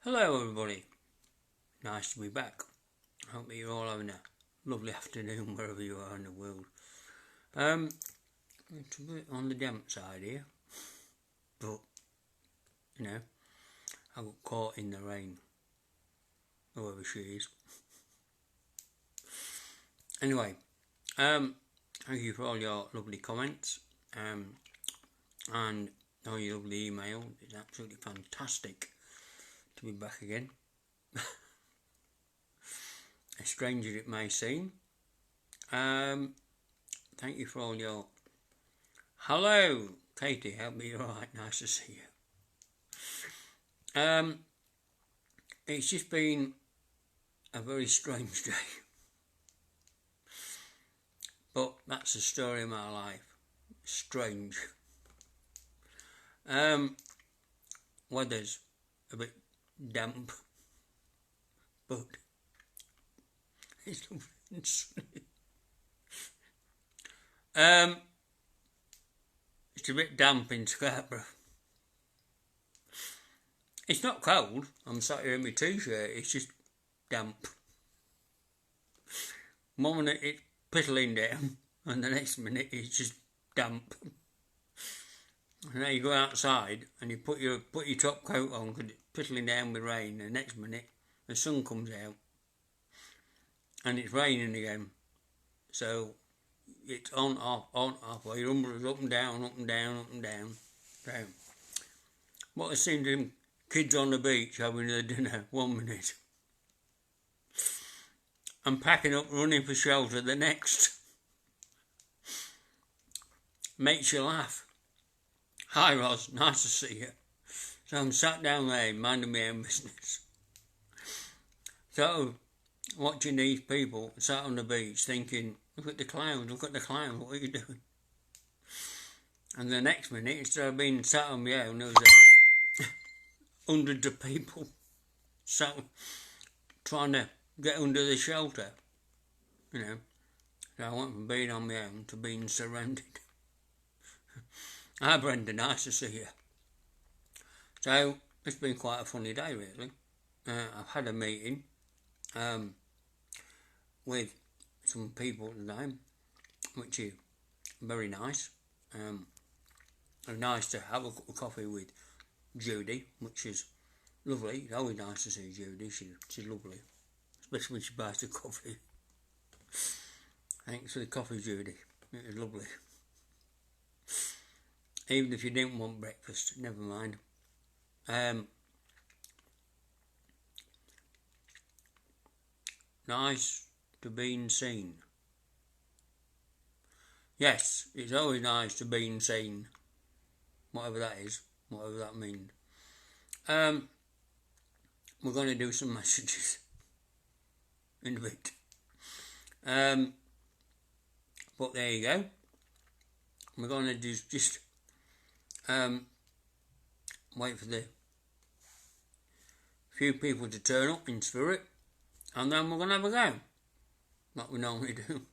Hello everybody, nice to be back. I hope that you're all having a lovely afternoon wherever you are in the world. It's a bit on the damp side here, but I got caught in the rain, whoever she is. Anyway, thank you for all your lovely comments and all your lovely email. It's absolutely fantastic to be back again. As strange as it may seem. Thank you for all your... Hello, Katie, hope you're alright, nice to see you. It's just been a very strange day. But that's the story of my life. Strange. Weather's a bit damp, but it's sunny. It's a bit damp in Scarborough. It's not cold. I'm sat here in my t-shirt. It's just damp. One minute it's piddling down, and the next minute it's just damp. And now you go outside and you put your top coat on because it's piddling down with rain. And the next minute the sun comes out and it's raining again. So it's on, off, or your umbrella's up and down, up and down, up and down. So what I seen them kids on the beach having their dinner 1 minute and packing up, running for shelter the next. Makes you laugh. Hi Roz, nice to see you. So I'm sat down there minding my own business. So watching these people sat on the beach thinking, look at the clouds, what are you doing? And the next minute, instead of being sat on my own, there was hundreds of people sat trying to get under the shelter. So I went from being on my own to being surrounded. Hi Brenda, nice to see you. So it's been quite a funny day really. I've had a meeting with some people today, which is very nice. Nice to have a cup of coffee with Judy, which is lovely. It's always nice to see Judy, she's lovely, especially when she buys the coffee. Thanks for the coffee, Judy, it was lovely. Even if you didn't want breakfast, never mind. Nice to be seen. Yes, it's always nice to be seen. Whatever that is, whatever that means. We're going to do some messages in a bit. But there you go. We're going to just wait for the few people to turn up in spirit, and then we're going to have a go, like we normally do.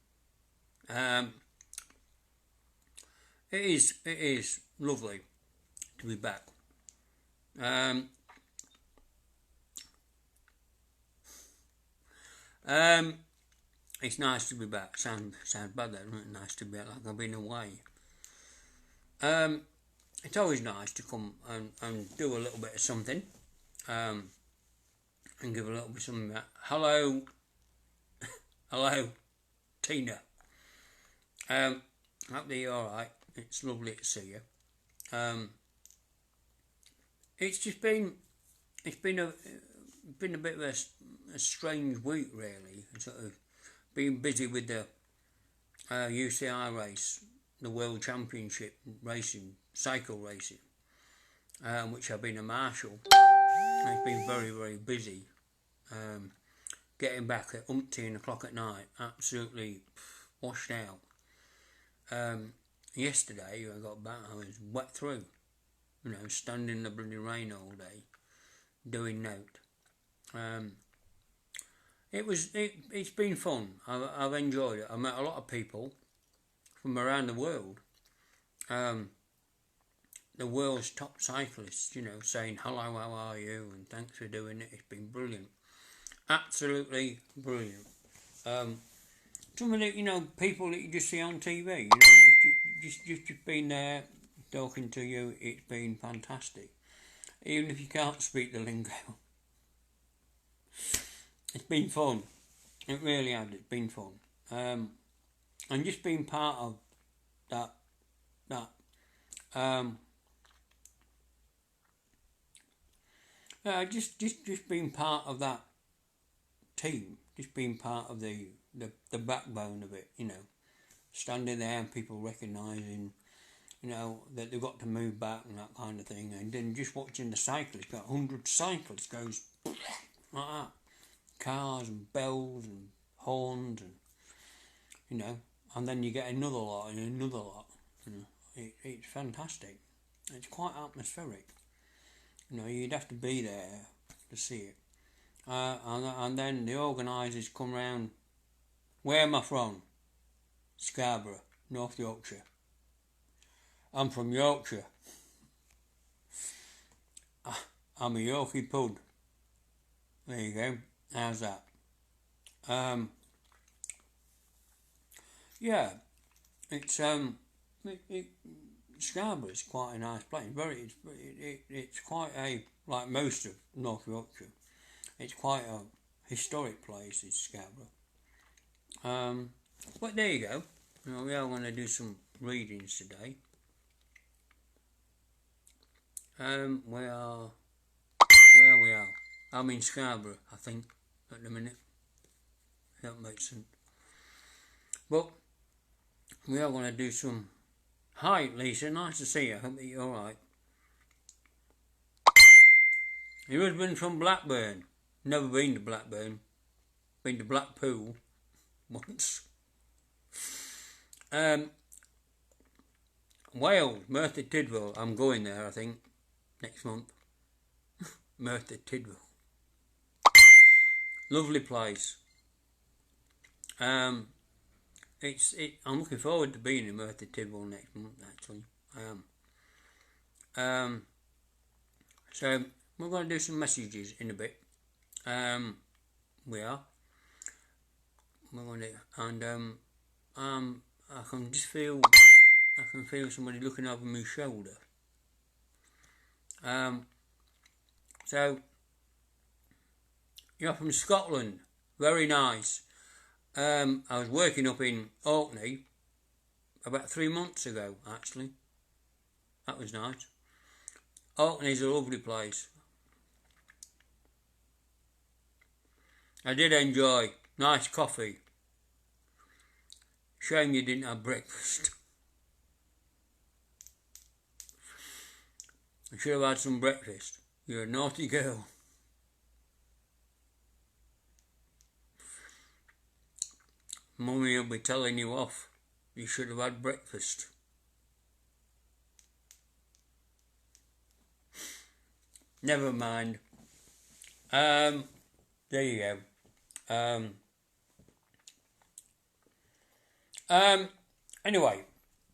It is lovely to be back. It's nice to be back. Sounds bad, that isn't it? Nice to be back, like I've been away. It's always nice to come and do a little bit of something, and give a little bit of something back. Hello, Tina. Hope that you're alright. It's lovely to see you. It's been a bit of a strange week really. Sort of being busy with the UCI race, the World Championship racing, cycle racing, which I've been a marshal. I've been very, very busy. Getting back at 11:00 at night, absolutely washed out. Yesterday I got back, I was wet through, standing in the bloody rain all day, doing note. It's been fun. I've enjoyed it. I met a lot of people from around the world, the world's top cyclists, you know, saying hello, how are you, and thanks for doing it. It's been brilliant, absolutely brilliant. Some of the, you know, people that you just see on TV, you know, just being there talking to you, it's been fantastic. Even if you can't speak the lingo, it's been fun. It really has. It's been fun. And just being part of that. Just being part of that team, just being part of the backbone of it, you know, standing there and people recognising, you know, that they've got to move back and that kind of thing, and then just watching the cyclists, got 100 cyclists goes like that, cars and bells and horns, and you know, and then you get another lot and another lot, you know, it's fantastic. It's quite atmospheric, you know, you'd have to be there to see it. And then the organisers come round. Where am I from? Scarborough, North Yorkshire. I'm from Yorkshire. I'm a Yorkie pud. There you go. How's that? Yeah, it's Scarborough's quite a nice place. It's quite a, like most of North Yorkshire, it's quite a historic place, is Scarborough. But there you go. You know, we are going to do some readings today. Where we are. I'm in Scarborough, I think, at the minute. That makes sense. But we are going to do some. Hi, Lisa. Nice to see you. I hope that you're all right. Your husband from Blackburn. Never been to Blackburn. Been to Blackpool once. Wales, Merthyr Tydfil. I'm going there, I think, next month. Merthyr Tydfil. Lovely place. I'm looking forward to being in Merthyr Tydfil next month, actually. I am. So we're going to do some messages in a bit. We are. We're going to, and I can just feel. I can feel somebody looking over my shoulder. So you're from Scotland. Very nice. I was working up in Orkney about 3 months ago, actually. That was nice. Orkney's a lovely place. I did enjoy nice coffee. Shame you didn't have breakfast. I should have had some breakfast. You're a naughty girl. Mummy will be telling you off. You should have had breakfast. Never mind. There you go. Anyway,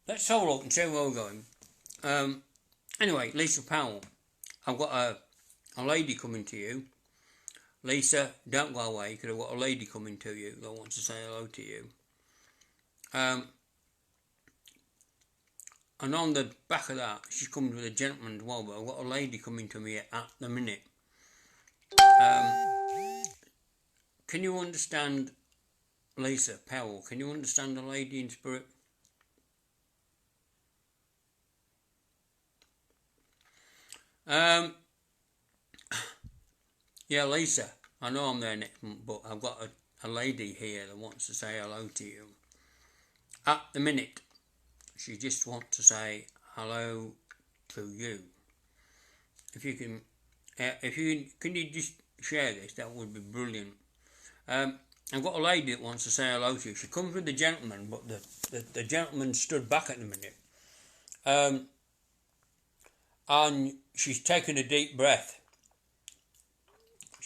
let's have a look and see where we're going. Anyway, Lisa Powell, I've got a lady coming to you. Lisa, don't go away, because I've got a lady coming to you that wants to say hello to you. And on the back of that, she's coming with a gentleman as well, but I've got a lady coming to me at the minute. Can you understand, Lisa Powell, can you understand a lady in spirit? Yeah, Lisa, I know I'm there next month, but I've got a lady here that wants to say hello to you. At the minute, she just wants to say hello to you. If you can you just share this? That would be brilliant. I've got a lady that wants to say hello to you. She comes with the gentleman, but the gentleman stood back at the minute. And she's taken a deep breath.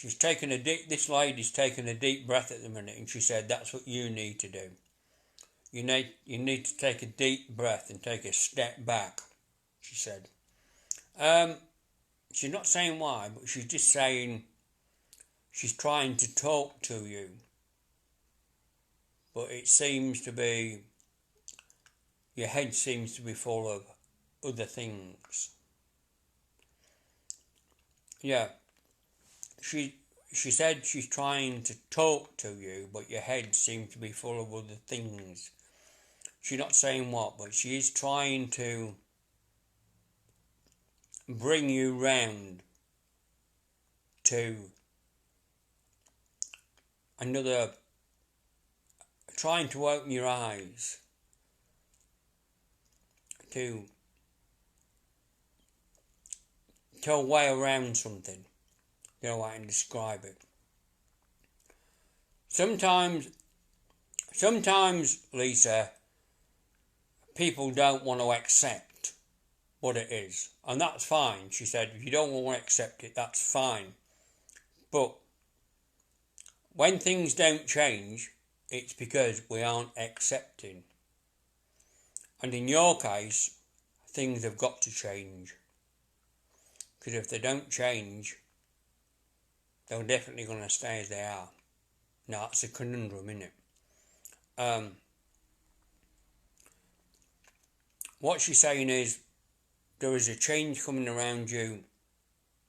This lady's taken a deep breath at the minute, and she said, that's what you need to do. You need to take a deep breath and take a step back, she said. She's not saying why, but she's just saying she's trying to talk to you. But it seems to be, your head seems to be full of other things. Yeah. She said she's trying to talk to you, but your head seems to be full of other things. She's not saying what, but she is trying to bring you round to another, trying to open your eyes to a way around something. You know, I can describe it. Sometimes, Lisa, people don't want to accept what it is. And that's fine. She said, if you don't want to accept it, that's fine. But when things don't change, it's because we aren't accepting. And in your case, things have got to change. Because if they don't change, they're definitely going to stay as they are. Now, that's a conundrum, isn't it? What she's saying is, there is a change coming around you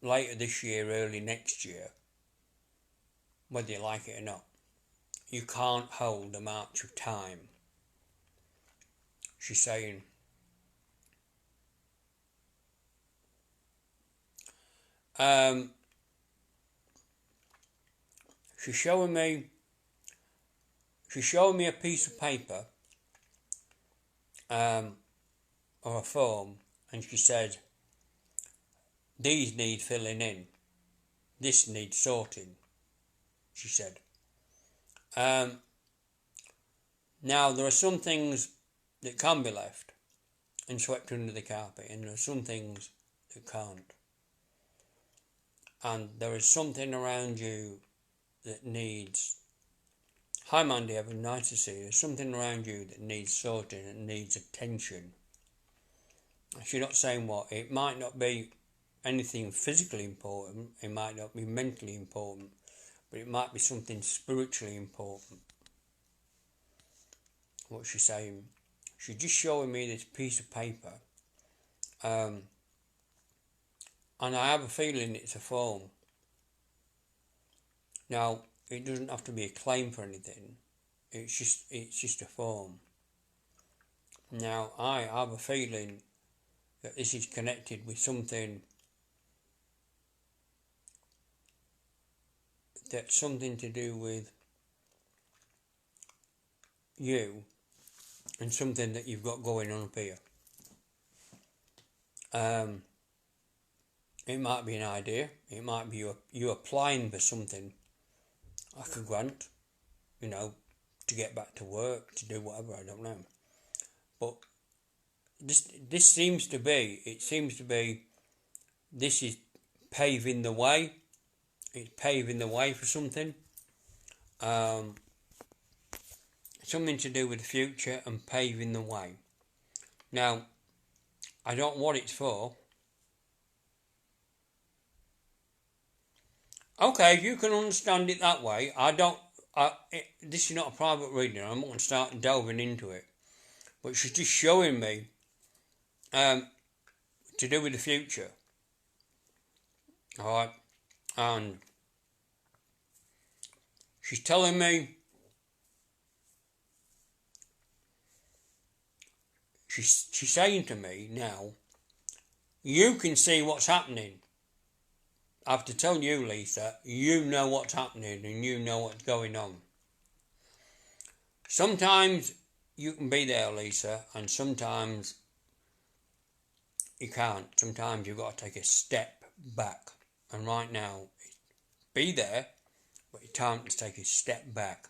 later this year, early next year, whether you like it or not. You can't hold the march of time. She's saying, she's showing me a piece of paper, or a form, and she said, these need filling in, this needs sorting, she said. Now, there are some things that can be left and swept under the carpet, and there are some things that can't. And there is something around you that needs, hi Mandy, Evan, nice to see you. There's something around you that needs sorting and needs attention. She's not saying what. It might not be anything physically important, it might not be mentally important, but it might be something spiritually important. What she's saying, she's just showing me this piece of paper, and I have a feeling it's a form. Now, it doesn't have to be a claim for anything, it's just a form. Now, I have a feeling that this is connected with something that's something to do with you and something that you've got going on up here. It might be an idea, it might be you applying for something like a grant, you know, to get back to work, to do whatever, I don't know. But this seems to be, this is paving the way. It's paving the way for something. Something to do with the future and paving the way. Now, I don't know what it's for. Okay, if you can understand it that way, this is not a private reading, I'm not going to start delving into it. But she's just showing me to do with the future. Alright, and she's telling me, she's saying to me now, you can see what's happening. I have to tell you, Lisa, you know what's happening and you know what's going on. Sometimes you can be there, Lisa, and sometimes you can't. Sometimes you've got to take a step back. And right now, be there, but it's time to take a step back.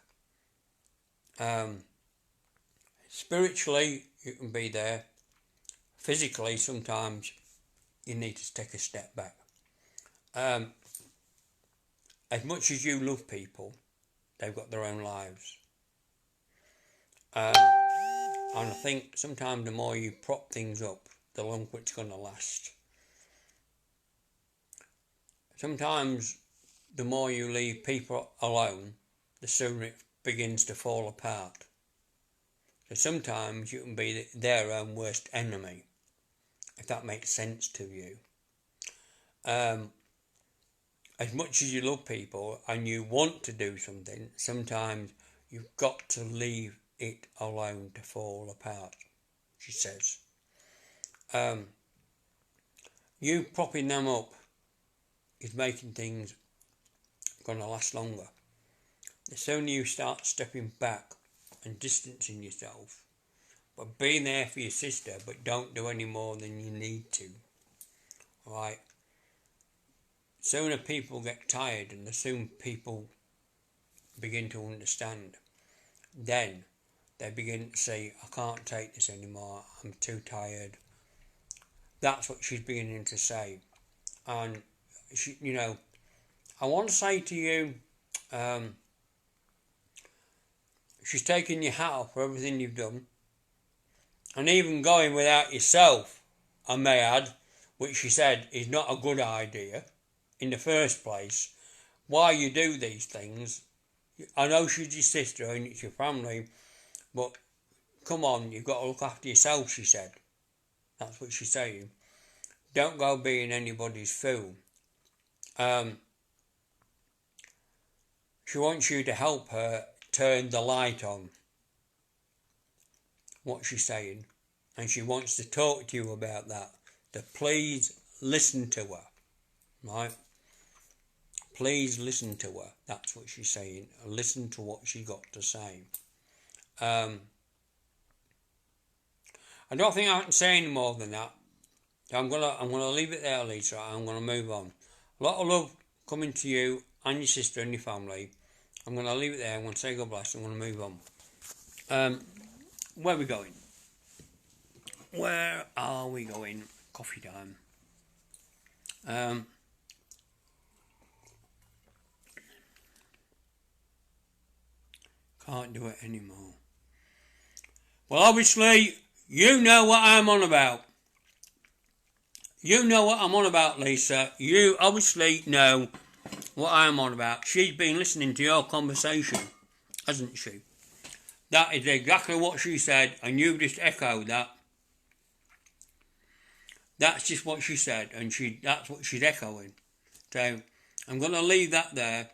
Spiritually, you can be there. Physically, sometimes you need to take a step back. As much as you love people, they've got their own lives. And I think sometimes the more you prop things up, the longer it's going to last. sometimes the more you leave people alone, the sooner it begins to fall apart. So sometimes you can be their own worst enemy, if that makes sense to you. As much as you love people and you want to do something, sometimes you've got to leave it alone to fall apart, she says. You propping them up is making things going to last longer. The sooner you start stepping back and distancing yourself, but being there for your sister, but don't do any more than you need to. Alright? Sooner people get tired and the sooner people begin to understand, then they begin to say, I can't take this anymore, I'm too tired. That's what she's beginning to say. And, she, you know, I want to say to you, she's taking your hat off for everything you've done. And even going without yourself, I may add, which she said is not a good idea in the first place. Why you do these things, I know she's your sister and it's your family, but come on, you've got to look after yourself, she said. That's what she's saying. Don't go being anybody's fool. She wants you to help her turn the light on. What she's saying. And she wants to talk to you about that. To please listen to her. Right? Please listen to her. That's what she's saying. Listen to what she got to say. I don't think I can say any more than that. I'm gonna leave it there, Lisa. I'm gonna move on. A lot of love coming to you and your sister and your family. I'm gonna leave it there. I'm gonna say God bless. I'm gonna move on. Where are we going? Where are we going? Coffee time. Can't do it anymore. Well, obviously, you know what I'm on about. You know what I'm on about, Lisa. You obviously know what I'm on about. She's been listening to your conversation, hasn't she? That is exactly what she said, and you just echoed that. That's just what she said, and that's what she's echoing. So, I'm going to leave that there.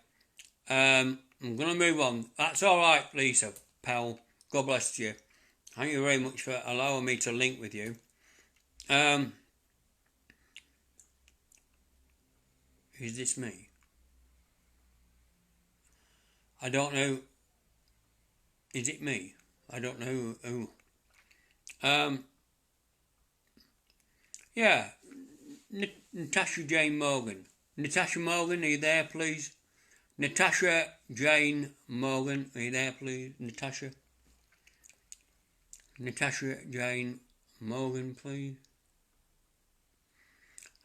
I'm going to move on. That's all right, Lisa, pal. God bless you. Thank you very much for allowing me to link with you. Is this me? I don't know. Is it me? I don't know who. Yeah. Natasha Jane Morgan. Natasha Morgan, are you there, please? Natasha Jane Morgan, are you there, please? Natasha Jane Morgan, please.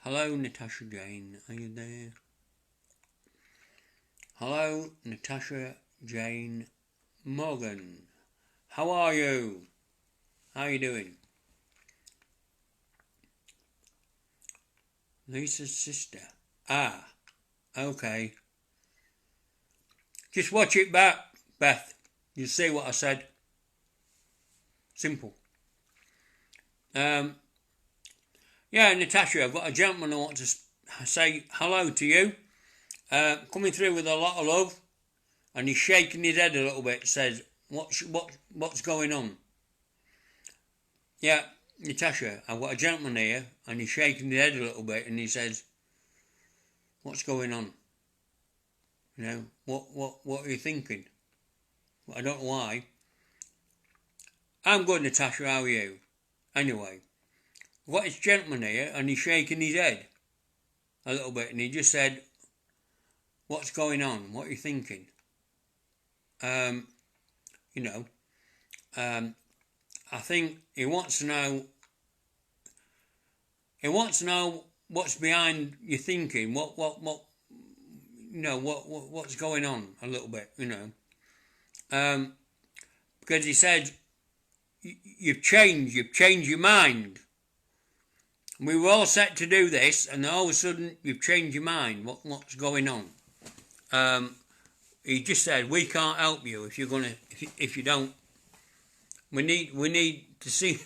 Hello, Natasha Jane, are you there? Hello, Natasha Jane Morgan. How are you? How are you doing? Lisa's sister. Ah, okay. Just watch it back, Beth. You'll see what I said. Simple. Yeah, Natasha, I've got a gentleman who wants to say hello to you. Coming through with a lot of love, and he's shaking his head a little bit. Says, "What's going on?" Yeah, Natasha, I've got a gentleman here, and he's shaking his head a little bit, and he says, "What's going on?" You know, what are you thinking? I don't know why. I'm good, Natasha. How are you? Anyway, I've got this gentleman here, and he's shaking his head a little bit, and he just said, "What's going on? What are you thinking?" You know, I think he wants to know. He wants to know what's behind your thinking. What you know, what's going on a little bit. You know, because he said you've changed your mind. We were all set to do this, and all of a sudden you've changed your mind. What's going on? He just said, we can't help you if you're gonna if you don't. We need to see.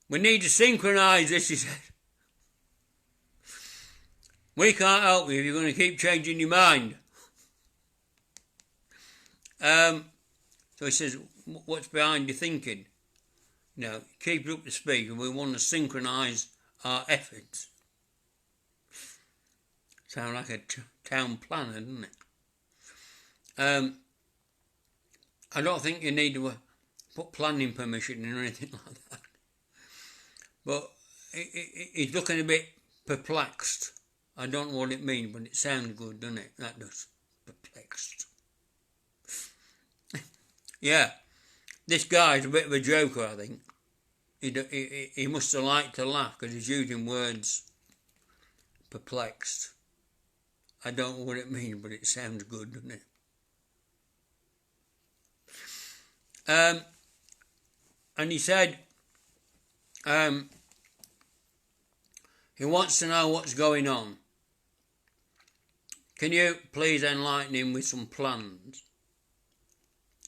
We need to synchronise this. He said, we can't help you if you're going to keep changing your mind. So he says, what's behind your thinking? Keep it up to speed, and we want to synchronise our efforts. Sound like a town planner, doesn't it? I don't think you need to put planning permission in or anything like that. But he's looking a bit perplexed. I don't know what it means, but it sounds good, doesn't it? That does. Perplexed. Yeah. This guy's a bit of a joker, I think. He must have liked to laugh because he's using words perplexed. I don't know what it means, but it sounds good, doesn't it? And he said he wants to know what's going on. Can you please enlighten him with some plans?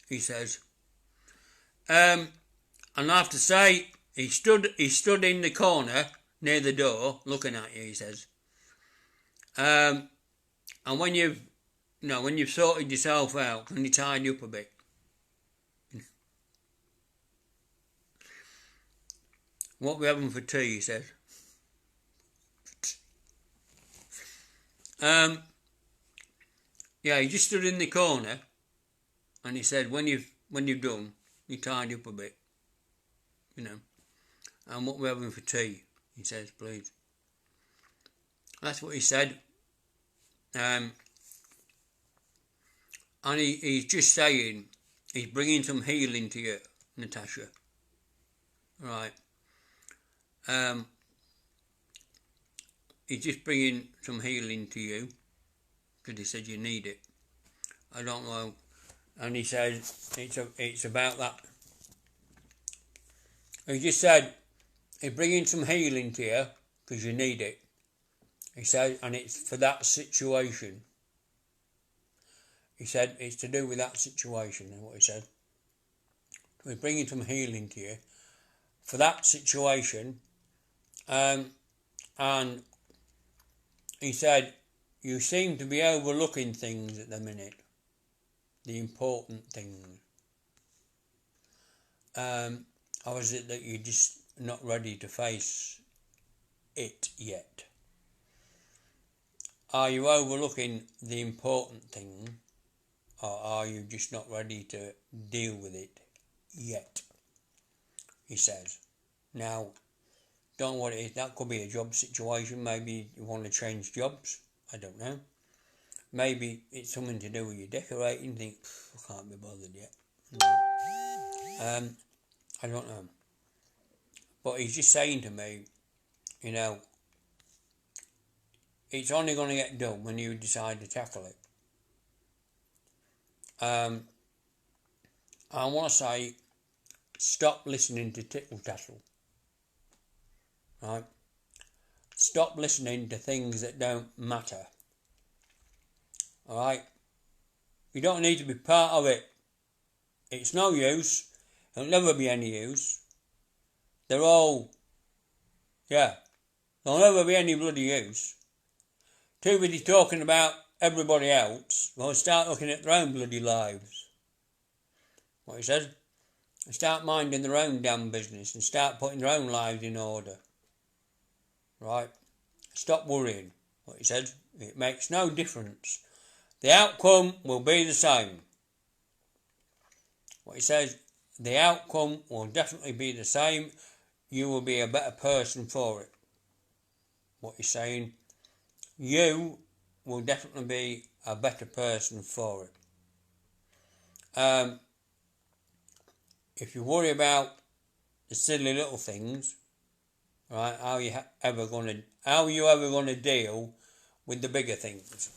He says. And I have to say, he stood in the corner near the door looking at you, he says. And when you've sorted yourself out, can you tidy up a bit? What we having for tea, he says. Yeah, he just stood in the corner, and he said, when you've done, you tidy up a bit, And what we having for tea, he says, please. That's what he said. And he's just saying, he's bringing some healing to you, Natasha. Right. He's just bringing some healing to you because he said you need it. I don't know. And he says it's about that. He just said he's bringing some healing to you because you need it. He said, and it's for that situation. He said it's to do with that situation. That's what he said. He's bringing some healing to you for that situation. And he said, you seem to be overlooking things at the minute, the important things. Or is it that you're just not ready to face it yet? Are you overlooking the important thing, or are you just not ready to deal with it yet? He says. Now, don't know what it is. That could be a job situation. Maybe you want to change jobs. I don't know. Maybe it's something to do with your decorating. Think, I can't be bothered yet. No. I don't know. But he's just saying to me, it's only going to get done when you decide to tackle it. I want to say, stop listening to tittle tattle. Right? Stop listening to things that don't matter. Alright? You don't need to be part of it. It's no use. It'll never be any use. There'll never be any bloody use. Too busy talking about everybody else. They'll start looking at their own bloody lives. What he says? And start minding their own damn business and start putting their own lives in order. Right? Stop worrying. What he said? It makes no difference. The outcome will be the same. What he says? The outcome will definitely be the same. You will be a better person for it. What he's saying? You will definitely be a better person for it. If you worry about the silly little things, right? How you ever going to deal with the bigger things?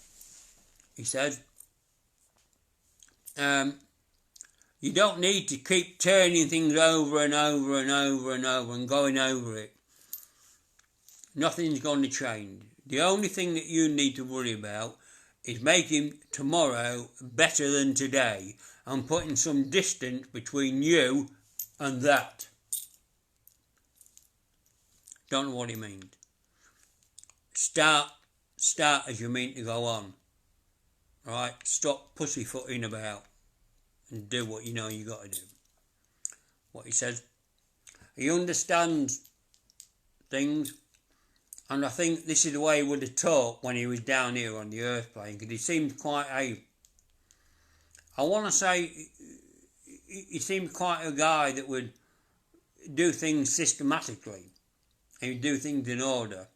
He says, you don't need to keep turning things over and over and over and over and going over it. nothing's going to change. The only thing that you need to worry about is making tomorrow better than today and putting some distance between you and that. Don't know what he means. Start as you mean to go on. Right? Stop pussyfooting about and do what you know you got to do. What he says. He understands things, and I think this is the way he would have talked when he was down here on the earth plane, because he seemed quite I want to say he seemed quite a guy that would do things systematically. He would do things in order.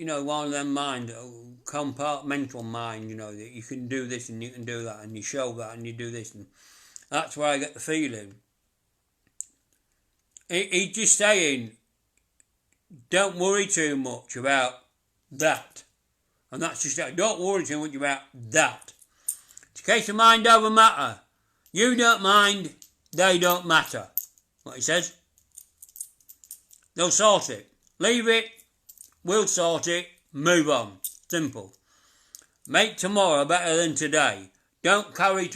One of them mind, compartmental mind, that you can do this and you can do that and you show that and you do this, and that's where I get the feeling. He's just saying, don't worry too much about that. And that's just that. Don't worry too much about that. It's a case of mind over matter. You don't mind, they don't matter. What he says. They'll sort it. Leave it, we'll sort it, move on. Simple. Make tomorrow better than today. Don't carry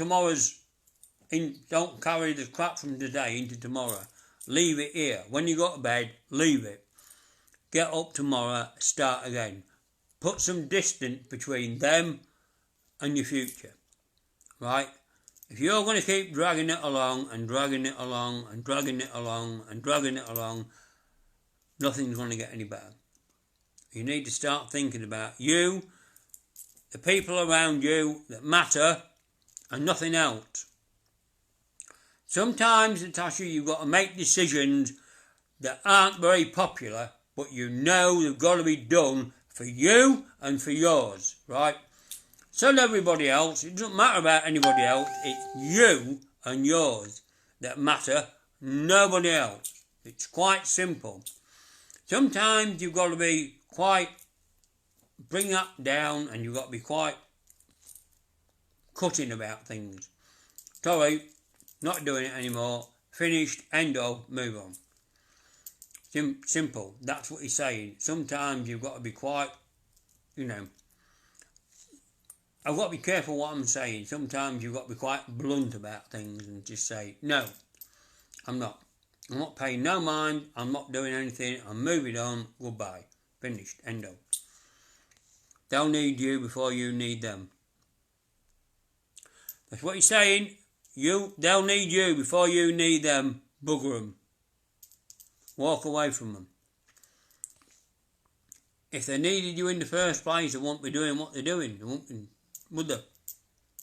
don't carry the crap from today into tomorrow. Leave it here. When you go to bed, leave it. Get up tomorrow, start again. Put some distance between them and your future. Right? If you're going to keep dragging it along and dragging it along and dragging it along and dragging it along, nothing's going to get any better. You need to start thinking about you, the people around you that matter, and nothing else. Sometimes, Natasha, you've got to make decisions that aren't very popular, but you know they've got to be done for you and for yours, right? So everybody else, it doesn't matter about anybody else, it's you and yours that matter, nobody else. It's quite simple. Sometimes you've got to be bring that down, and you've got to be quite cutting about things. Sorry, not doing it anymore. Finished, end of, move on. Simple. That's what he's saying. Sometimes you've got to be quite, I've got to be careful what I'm saying. Sometimes you've got to be quite blunt about things and just say, no, I'm not. I'm not paying no mind. I'm not doing anything. I'm moving on. Goodbye. Finished. End of. They'll need you before you need them. That's what he's saying. They'll need you before you need them. Bugger them. Walk away from them. If they needed you in the first place, they won't be doing what they're doing. They won't be, would they?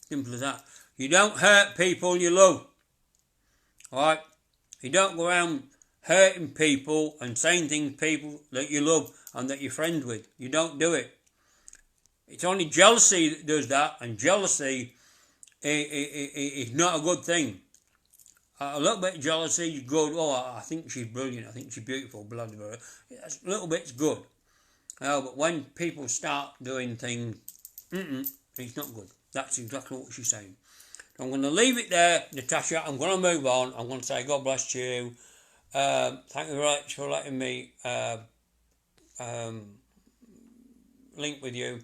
Simple as that. You don't hurt people you love. Alright? You don't go around hurting people and saying things to people that you love and that you're friends with. You don't do it. It's only jealousy that does that, and jealousy is not a good thing. A little bit of jealousy is good. Oh, I think she's brilliant. I think she's beautiful. Blah, blah, blah. A little bit's good. But when people start doing things, it's not good. That's exactly what she's saying. I'm going to leave it there, Natasha. I'm going to move on. I'm going to say God bless you. Thank you very much for letting me link with you.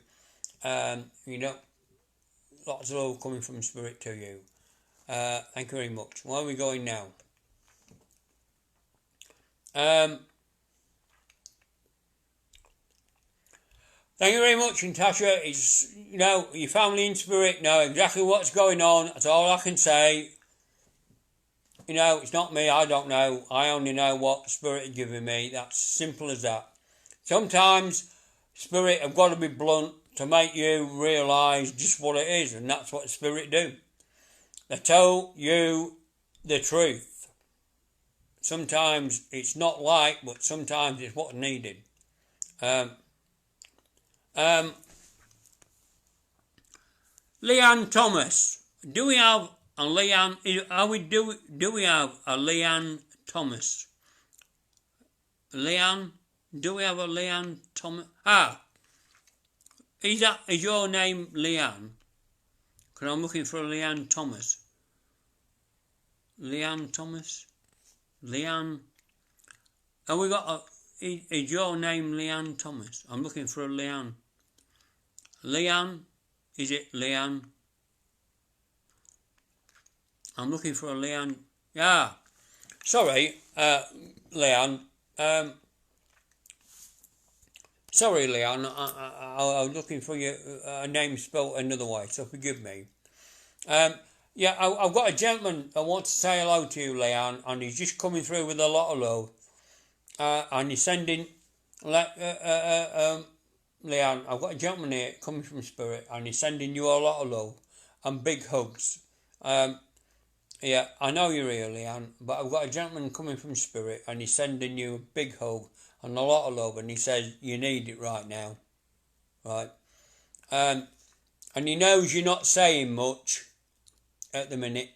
Lots of love coming from Spirit to you. Thank you very much. Where are we going now? Thank you very much, Natasha. It's, your family in Spirit know exactly what's going on. That's all I can say. It's not me. I don't know. I only know what Spirit is giving me. That's simple as that. Sometimes Spirit have got to be blunt to make you realise just what it is, and that's what Spirit do. They tell you the truth. Sometimes it's not like, but sometimes it's what's needed. Leanne Thomas. Do we have a Leanne? Do we have a Leanne Thomas? Leanne? Do we have a Leanne Thomas? Is your name Leanne? Because I'm looking for a Leanne Thomas. Leanne Thomas? Leanne? And we got is your name Leanne Thomas? I'm looking for a Leanne. Leanne? Is it Leanne? I'm looking for a Leanne. Yeah. Sorry, Leanne. Sorry, Leanne. I was looking for your name spelt another way, so forgive me. Yeah, I've got a gentleman that wants to say hello to you, Leanne, and he's just coming through with a lot of love. And he's sending, Leanne, I've got a gentleman here coming from Spirit, and he's sending you a lot of love and big hugs. Yeah, I know you're here, Leanne, but I've got a gentleman coming from Spirit, and he's sending you a big hug and a lot of love, and he says you need it right now, right? And he knows you're not saying much at the minute.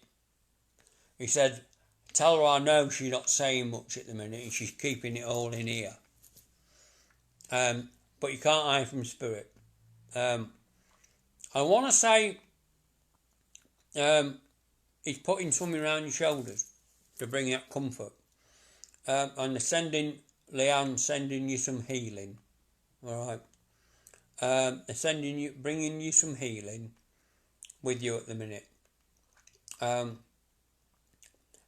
He said, tell her I know she's not saying much at the minute and she's keeping it all in here. But you can't hide from Spirit. I want to say he's putting something around your shoulders to bring you comfort. And Leanne sending you some healing. Alright. They're bringing you some healing with you at the minute.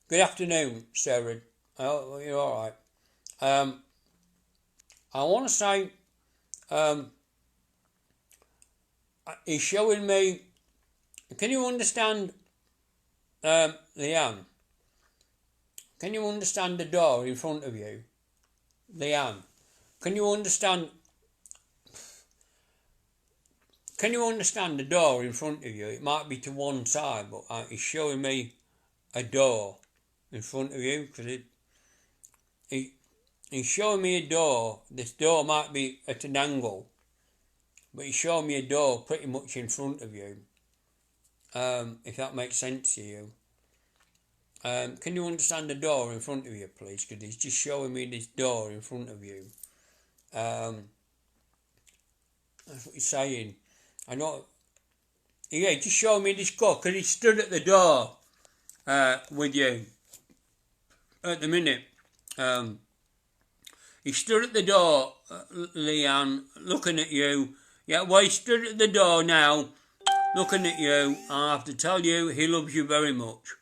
Good afternoon, Sarah. Oh, you're alright. I want to say, he's showing me, can you understand, Leanne? Can you understand the door in front of you? Leanne, can you understand the door in front of you? It might be to one side, but he's showing me a door in front of you, because he's showing me a door. This door might be at an angle, but he's showing me a door pretty much in front of you, if that makes sense to you. Can you understand the door in front of you, please? Because he's just showing me this door in front of you. That's what he's saying. I know. Yeah, just showing me this door, because he stood at the door with you at the minute. He stood at the door, Leanne, looking at you. Yeah, well, he stood at the door now, looking at you. I have to tell you, he loves you very much.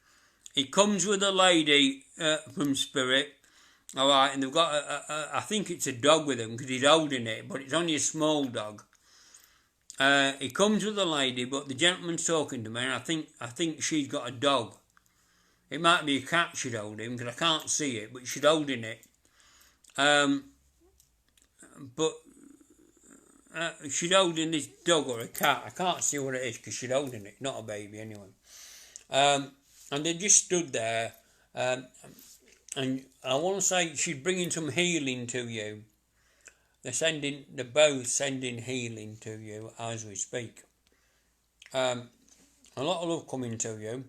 He comes with a lady from Spirit, all right, and they've got I think it's a dog with him, because he's holding it, but it's only a small dog. He comes with a lady, but the gentleman's talking to me, and I think she's got a dog. It might be a cat she'd hold him, because I can't see it, but she's holding it. But she's holding this dog or a cat. I can't see what it is, because she's holding it, not a baby anyway. And they just stood there, and I want to say she's bringing some healing to you. They're both sending healing to you as we speak. A lot of love coming to you,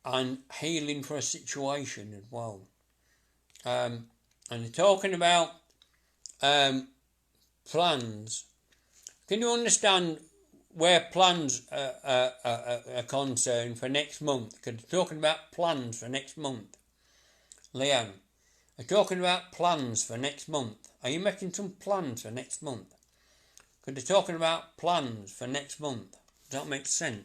and healing for a situation as well. And they're talking about plans. Can you understand where plans are concerned for next month? Because they're talking about plans for next month. Leanne, they're talking about plans for next month. Are you making some plans for next month? Because they're talking about plans for next month. Does that make sense?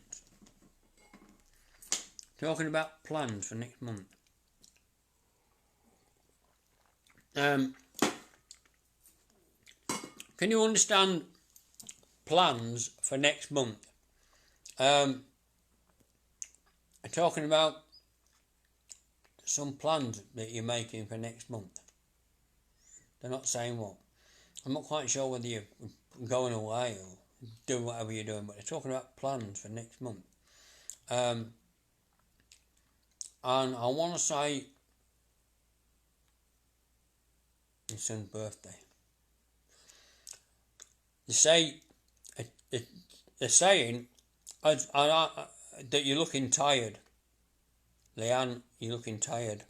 Talking about plans for next month. Can you understand plans for next month? I'm talking about some plans that you're making for next month. They're not saying what. I'm not quite sure whether you're going away or doing whatever you're doing, but they're talking about plans for next month. And I want to say his son's birthday. They're saying that you're looking tired. Leanne, you're looking tired.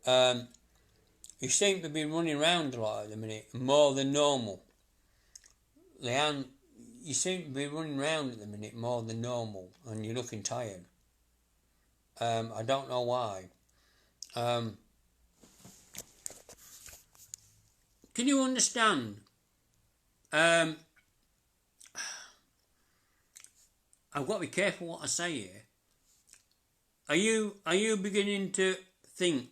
You seem to be running around a lot at the minute, more than normal. Leanne, you seem to be running around at the minute more than normal, and you're looking tired. I don't know why. Can you understand? I've got to be careful what I say here. Are you beginning to think?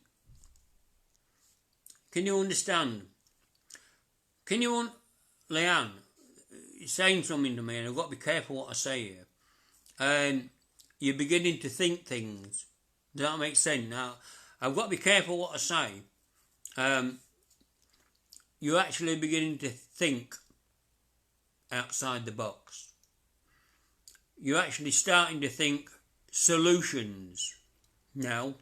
Can you understand? Can you, Leanne? You're saying something to me, and I've got to be careful what I say here. You're beginning to think things. Does that make sense? Now, I've got to be careful what I say. You're actually beginning to think outside the box. You're actually starting to think solutions now.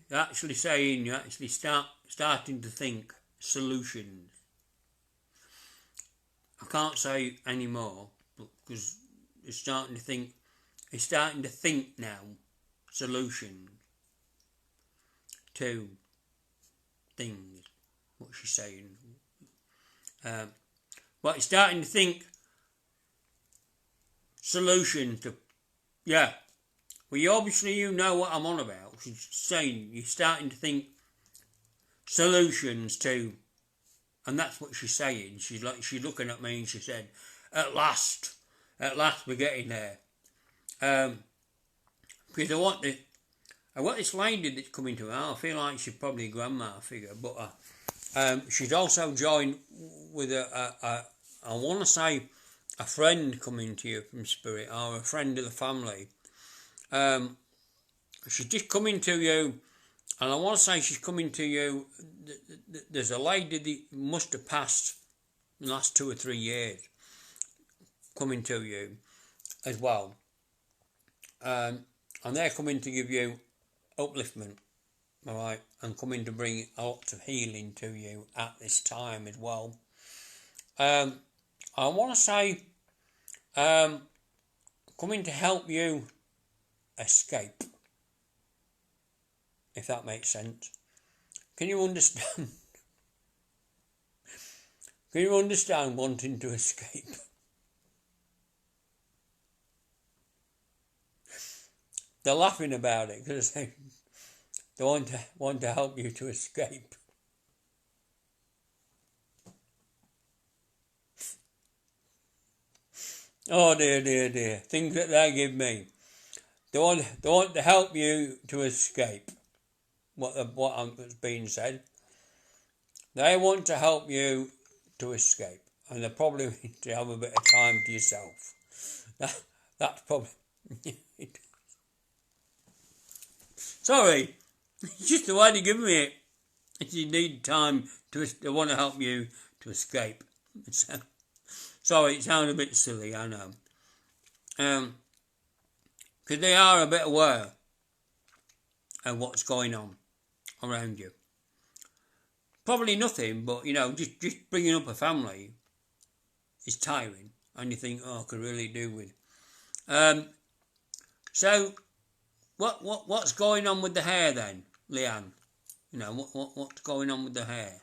You're actually saying you're actually starting to think solutions. I can't say any more because it's starting to think now solutions to things, what she's saying. But it's starting to think solutions to, yeah. Well, you know what I'm on about. She's saying you're starting to think solutions to, and that's what she's saying. She's looking at me and she said, at last we're getting there. Because I want this lady that's coming to her. I feel like she's probably a grandma figure, but she's also joined with I want to say a friend coming to you from Spirit, or a friend of the family. She's just coming to you, and I want to say she's coming to you. There's a lady that must have passed in the last 2 or 3 years coming to you as well. And they're coming to give you upliftment, all right, and coming to bring a lot of healing to you at this time as well. I want to say coming to help you escape, if that makes sense. Can you understand? Can you understand wanting to escape? They're laughing about it because they want to help you to escape. Oh dear. Things that they give me. They want to help you to escape. What's being said. They want to help you to escape, and they probably need to have a bit of time to yourself. That's probably. Sorry, it's just the way they give me it. You need time they want to help you to escape. Sorry, it sounds a bit silly, I know. Because they are a bit aware of what's going on around you. Probably nothing, but just bringing up a family is tiring, and you think, oh, I could really do with. So, what's going on with the hair then, Leanne? What's going on with the hair?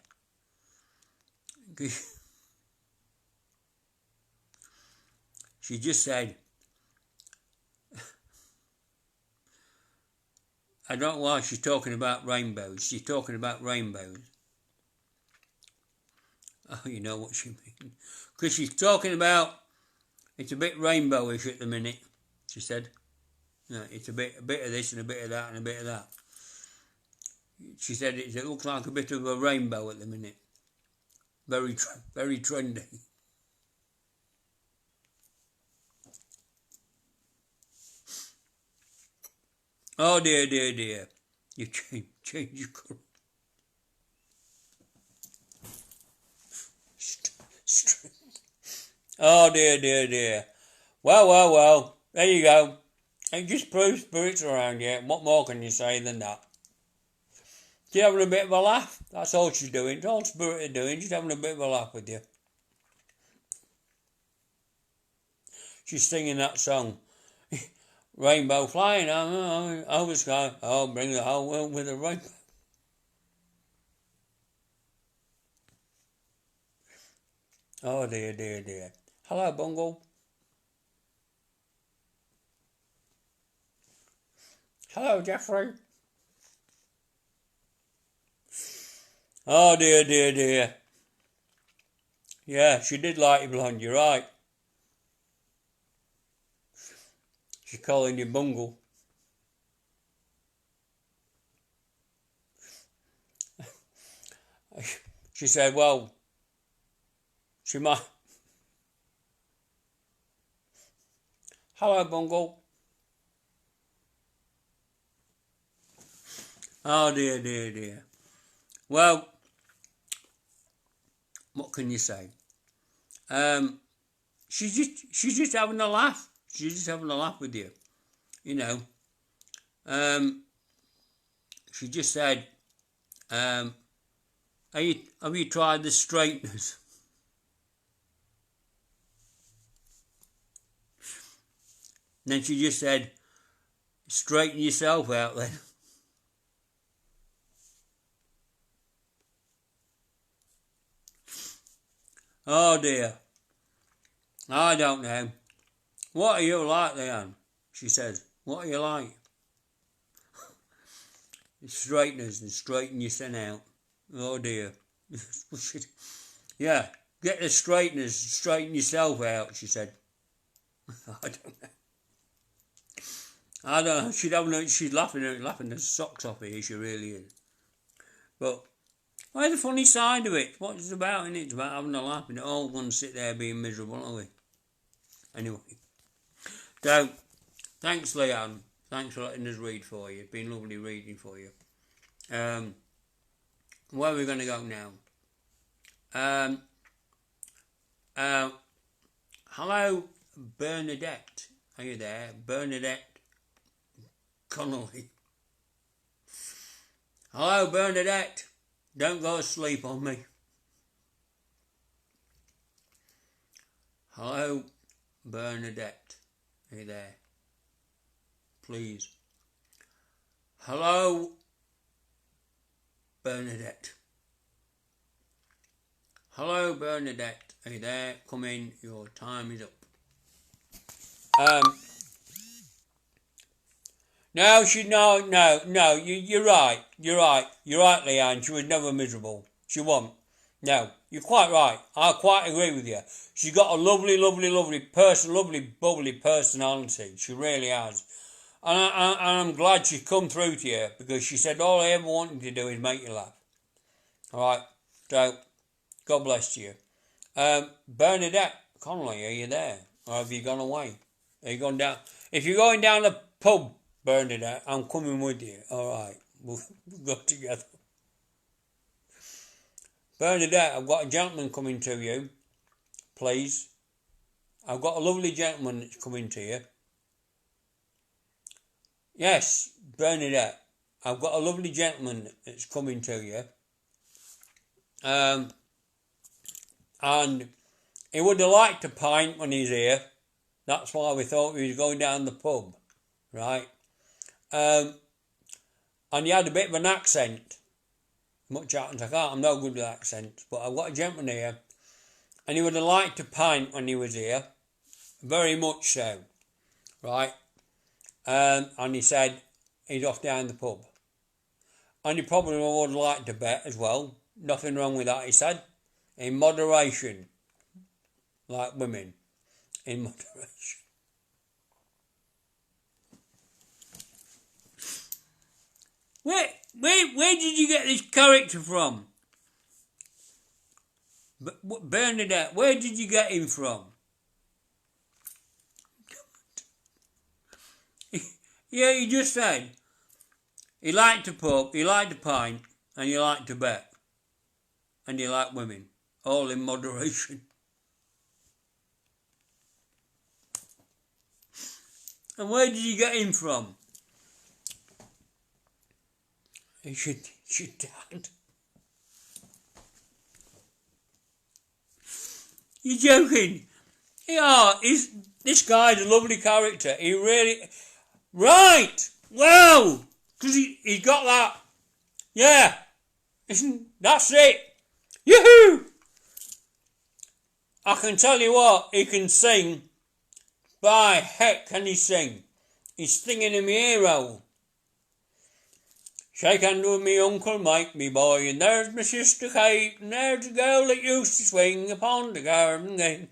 She just said, I don't know why she's talking about rainbows. She's talking about rainbows. Oh, you know what she means. Because she's talking about, it's a bit rainbowish at the minute, she said. It's a bit of this and a bit of that and a bit of that. She said it looks like a bit of a rainbow at the minute. Very trendy. Oh dear. You change your colour. Oh dear. Well. There you go. It just proves spirits around here. What more can you say than that? She's having a bit of a laugh. That's all she's doing. It's all Spirit is doing. She's having a bit of a laugh with you. She's singing that song. Rainbow flying over the sky. Oh, bring the whole world with a rainbow. Oh dear. Hello, Bungle. Hello, Jeffrey. Oh dear, dear, dear. Yeah, she did like you blonde, you're right. She's calling you bungle. She said, well, she might... Hello, bungle. Oh dear, dear, dear. Well, what can you say? She's just having a laugh. She's just having a laugh with you. You know. She just said, have you tried the straighteners? And then she just said, straighten yourself out then. Oh dear. I don't know. What are you like, Leanne? She says. What are you like? Straighteners and straighten your son out. Oh dear. Yeah, get the straighteners, straighten yourself out, she said. I don't know. She's laughing her socks off here, she really is. But where's the funny side of it? What's it about, innit? It's about having a laugh and all one sit there being miserable, aren't we? Anyway. So, thanks, Leanne. Thanks for letting us read for you. It's been lovely reading for you. Where are we going to go now? Hello, Bernadette. Are you there? Bernadette Connolly. Hello, Bernadette. Don't go to sleep on me. Hello, Bernadette. Are you there? Please. Hello, Bernadette. Hello, Bernadette. Are you there? Come in. Your time is up. No, you're right. You're right, Leanne. She was never miserable. She wasn't. No, you're quite right. I quite agree with you. She's got a lovely bubbly personality. She really has. And I'm glad she's come through to you because she said all I ever wanted to do is make you laugh. Alright, so God bless you. Bernadette Connolly, are you there? Or have you gone away? Are you gone down? If you're going down the pub, Bernadette, I'm coming with you. Alright, we'll go together. Bernadette, I've got a gentleman coming to you. Please. I've got a lovely gentleman that's coming to you. Yes, Bernadette, I've got a lovely gentleman that's coming to you. And he would have liked a pint when he's here. That's why we thought he was going down the pub, right? And he had a bit of an accent. Much happens, I'm no good with accents, but I've got a gentleman here, and he would have liked a pint when he was here, very much so, right? And he said he's off down the pub. And he probably would have liked a bet as well. Nothing wrong with that, he said. In moderation. Like women. In moderation. Where did you get this character from? Bernadette, where did you get him from? Yeah, you just said he liked a pub, he liked a pint, and he liked a bet. And he liked women. All in moderation. And where did you get him from? It's your dad. You're joking? Yeah, this guy's a lovely character. He really... Right! Wow! Because he got that... Yeah! That's it! Yoo-hoo! I can tell you what, he can sing. By heck can he sing. He's singing in my ear hole. Shake hand with me Uncle Mike, me boy, and there's my sister Kate, and there's the girl that used to swing upon the garden gate.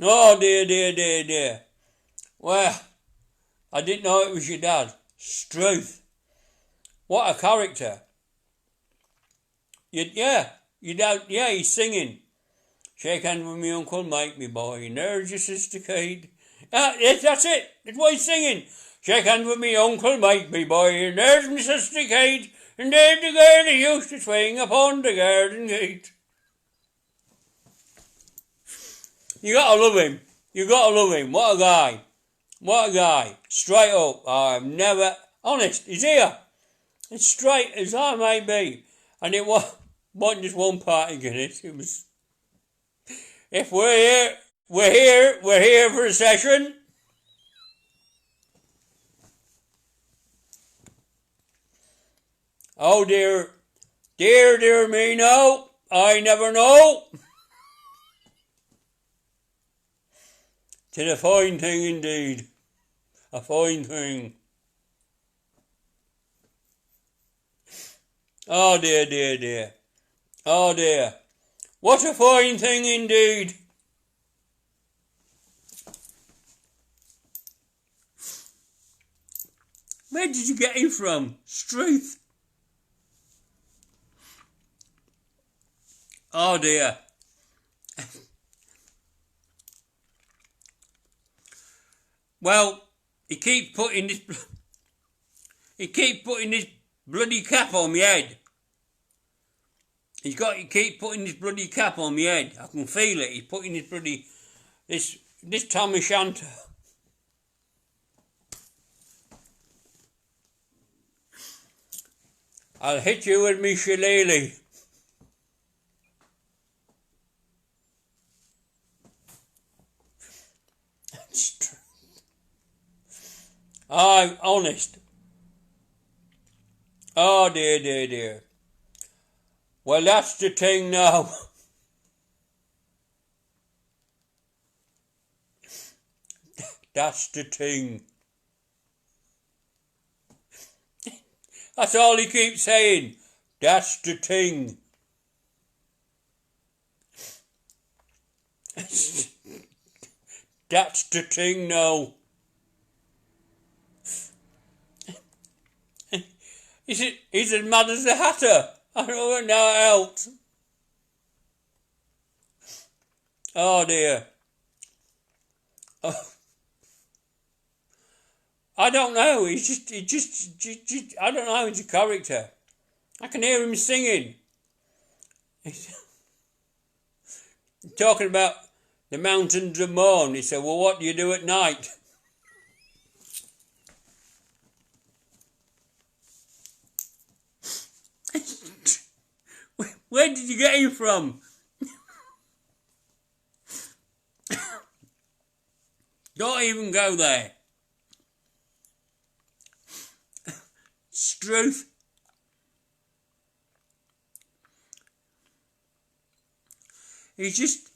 Oh dear, dear, dear, dear. Well, I didn't know it was your dad. Struth. What a character. Your dad, yeah, he's singing. Shake hand with me Uncle Mike, me boy, and there's your sister Kate. Yes, that's it. That's what he's singing. Shake hand with me Uncle Mike, me boy, and there's my sister Kate, and there's the girl that used to swing upon the garden gate. You gotta love him. You gotta love him. What a guy. What a guy. Straight up. I've never... Honest, he's here. As straight as I may be. And it wasn't just one party Guinness. It was... If we're here for a session. Oh dear. Dear, dear me, no. I never know. 'Tis a fine thing indeed. A fine thing. Oh dear, dear, dear. Oh dear. What a fine thing indeed. Where did you get him from? Struth. Oh dear. Well, he keeps putting this bloody cap on my head. He keeps putting this bloody cap on my head. I can feel it. He's putting this bloody this Tommy Shanter. I'll hit you with me shillelagh. I'm honest. Oh dear, dear, dear. Well, that's the thing now. That's the thing. That's all he keeps saying. That's the thing. That's the thing now. He's as mad as the Hatter. I don't know how else. Oh dear. Oh. I don't know. He just. I don't know. He's a character. I can hear him singing. He's talking about the mountains of Mourne. He said, "Well, what do you do at night?" Where did you get him from? Don't even go there. Struth. He just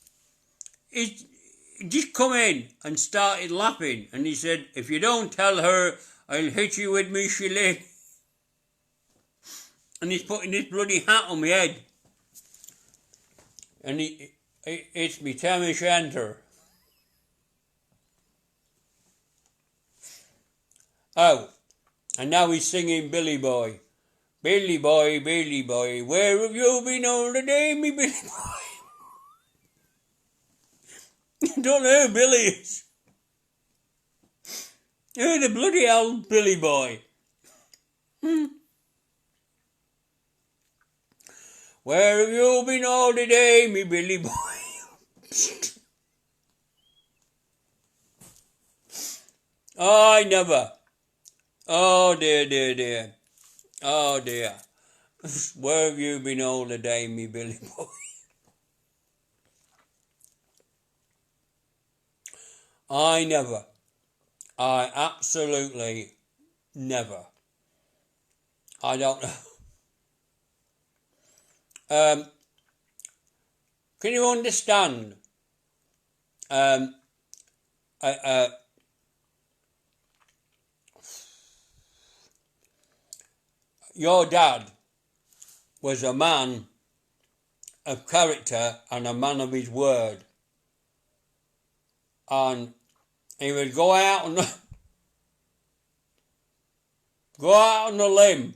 come in and started laughing, and he said, "If you don't tell her, I'll hit you with me shillelagh." And he's putting this bloody hat on my head. And it's me Tommy Shanter. Oh, and now he's singing Billy Boy. Billy Boy, Billy Boy, where have you been all the day, me Billy Boy? I don't know who Billy is. Who the bloody hell Billy Boy? Where have you been all the day, me Billy Boy? Oh, I never. Oh dear, dear, dear. Oh dear. Where have you been all the day, me Billy Boy? I never. I absolutely never. I don't know. Can you understand? your dad was a man of character and a man of his word. And he would go out on the limb.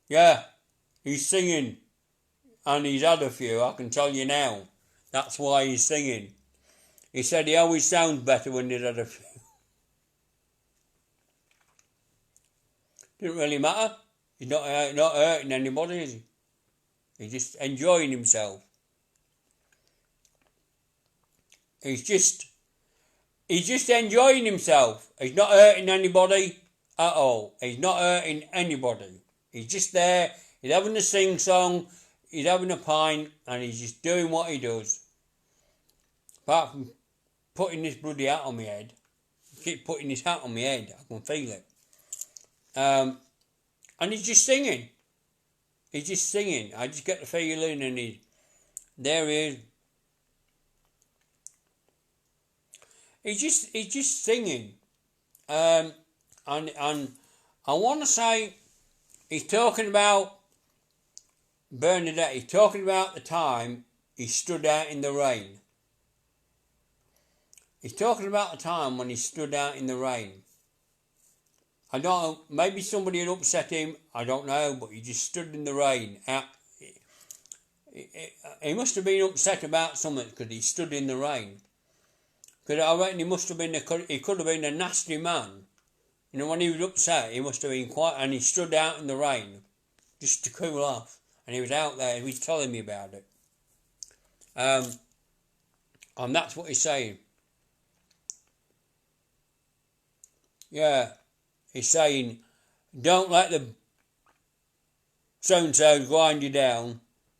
Yeah, he's singing, and he's had a few, I can tell you now. That's why he's singing. He said he always sounds better when he's had a few. Didn't really matter. He's not hurting anybody, is he? He's just enjoying himself. He's just enjoying himself. He's not hurting anybody at all. He's not hurting anybody. He's just there. He's having a sing-song. He's having a pint, and he's just doing what he does. Apart from putting this bloody hat on my head. He keeps putting his hat on my head. I can feel it. And he's just singing. He's just singing. I just get the feeling, and there he is. He's just singing. And I want to say, he's talking about Bernadette. He's talking about the time he stood out in the rain. He's talking about the time when he stood out in the rain. I don't know, maybe somebody had upset him, I don't know, but he just stood in the rain. He must have been upset about something because he stood in the rain. Because I reckon he could have been a nasty man. You know, when he was upset, he must have been quite, and he stood out in the rain just to cool off. And he was out there, he was telling me about it. And that's what he's saying. Yeah. He's saying, don't let the so-and-so grind you down,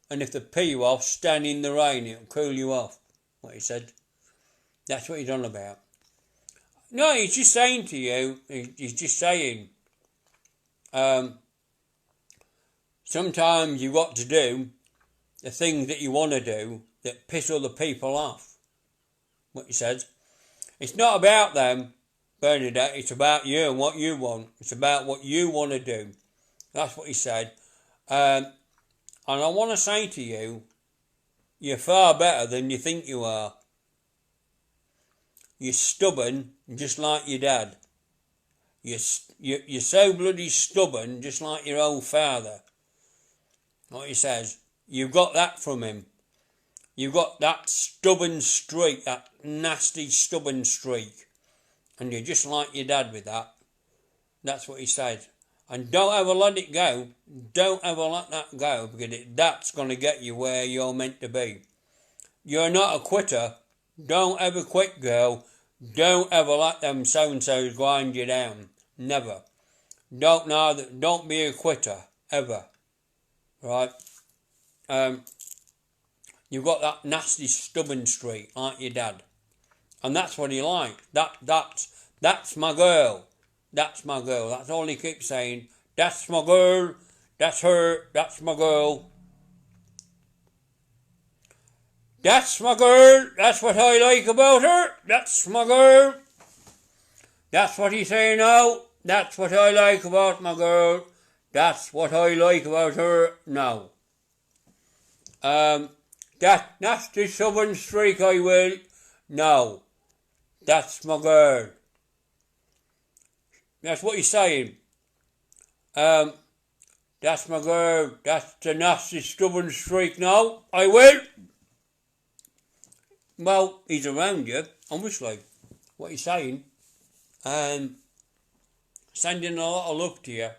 and if they pee you off, stand in the rain, it'll cool you off. What he said. That's what he's on about. No, he's just saying to you, he's just saying, sometimes you've got to do the things that you want to do that piss other people off. What he said. It's not about them, Bernadette, it's about you and what you want. It's about what you want to do. That's what he said. And I want to say to you, you're far better than you think you are. You're stubborn, just like your dad. You're so bloody stubborn, just like your old father. What he says. You've got that from him. You've got that stubborn streak, that nasty stubborn streak. And you're just like your dad with that. That's what he said. And don't ever let it go. Don't ever let that go, because that's going to get you where you're meant to be. You're not a quitter. Don't ever quit, girl. Don't ever let them so-and-sos grind you down. Never. Don't be a quitter. Ever. Right? You've got that nasty stubborn streak, like your dad. And that's what he likes. That's my girl. That's my girl. That's all he keeps saying. That's my girl. That's her. That's my girl. That's my girl. That's what I like about her. That's my girl. That's what he's saying now. That's what I like about my girl. That's what I like about her now. That nasty stubborn streak I will. No. That's my girl. That's what he's saying. That's my girl. That's the nasty stubborn streak now. I will. Well, he's around you, obviously. What he's saying. Sending a lot of love to you.